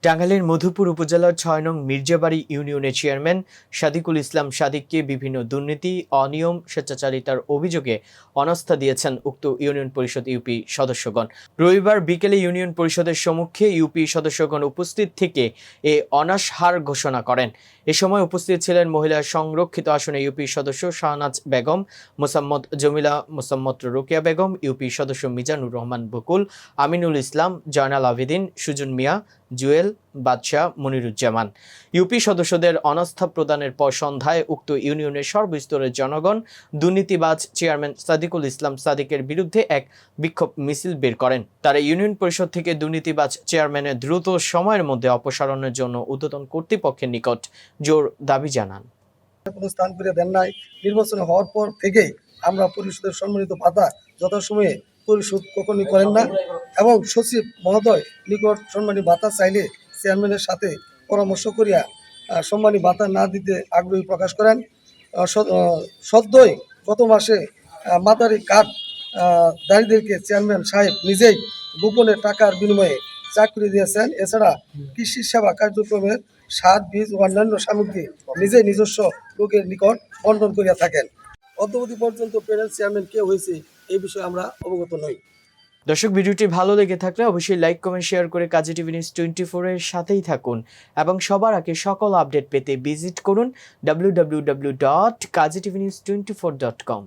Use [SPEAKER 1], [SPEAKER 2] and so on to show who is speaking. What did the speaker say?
[SPEAKER 1] টাঙ্গাইলের মধুপুর উপজেলার ৬ নং মির্জাবাড়ি ইউনিয়নের চেয়ারম্যান সাদিকুল ইসলাম সাদিককে বিভিন্ন দুর্নীতি, অনিয়ম, স্বেচ্ছাচারিতার অভিযোগে অনাস্থা দিয়েছেন উক্ত ইউনিয়ন পরিষদ ইউপি সদস্যগণ। রবিবার বিকেলে ইউনিয়ন পরিষদের সম্মুখে ইউপি সদস্যগণ উপস্থিত থেকে এ অনাস্থার ঘোষণা করেন। এ সময় উপস্থিত ছিলেন মহিলা সংরক্ষিত আসনে ইউপি সদস্য শাহনাজ বেগম, মোসাম্মদ জমিলা, মোসাম্মদ রোকেয়া বেগম, ইউপি সদস্য মিজানুর রহমান বকুল, আমিনুল ইসলাম, জয়নাল আবেদিন, সুজন মিয়া, জুয়েল, বাদশাহ, মনিরুজ্জামান। ইউপি সদস্যদের অনাস্থা প্রদানের পর সন্ধ্যায় উক্ত ইউনিয়নের সর্বস্তরের জনগণ দুর্নীতিবাজ চেয়ারম্যান সাদিকুল ইসলাম সাদিকের বিরুদ্ধে এক বিক্ষোভ মিছিল বের করেন। তারা ইউনিয়ন পরিষদ থেকে দুর্নীতিবাজ চেয়ারম্যানের দ্রুত সময়ের মধ্যে অপসারণের জন্য ঊর্ধ্বতন কর্তৃপক্ষের নিকট জোর দাবি জানান।
[SPEAKER 2] কোনো স্থান করে দেন নাই। নির্বাচন হওয়ার পর থেকেই আমরা পরিষদের সম্মানিত ভাতা যথাসময়ে পরিশোধ কখনই করেন না এবং সচিব মহোদয় নিকট সম্মানী ভাতা চাইলে চেয়ারম্যানের সাথে পরামর্শ করিয়া সম্মানী ভাতা না দিতে আগ্রহী প্রকাশ করেন। সদ্যই গত মাসে মাদারি কার্ড দারিদেরকে চেয়ারম্যান সাহেব নিজেই গোপনে টাকার বিনিময়ে চাকরি দিয়েছেন। এছাড়া কৃষি সেবা কার্যক্রমের সার, বীজ ও অন্যান্য সামগ্রী নিজেই নিজস্ব লোকের নিকট বন্টন করিয়া থাকেন। অদ্যাবধি পর্যন্ত প্যানেল চেয়ারম্যান কে হয়েছে এই বিষয়ে আমরা অবগত নই।
[SPEAKER 1] দর্শক, ভিডিওটি ভালো লেগে থাকলে অবশ্যই লাইক, কমেন্ট, শেয়ার করে কাজী টিভি নিউজ 24 এর সাথেই থাকুন এবং সবার আগে সকল আপডেট পেতে ভিজিট করুন www.kazitv news24.com।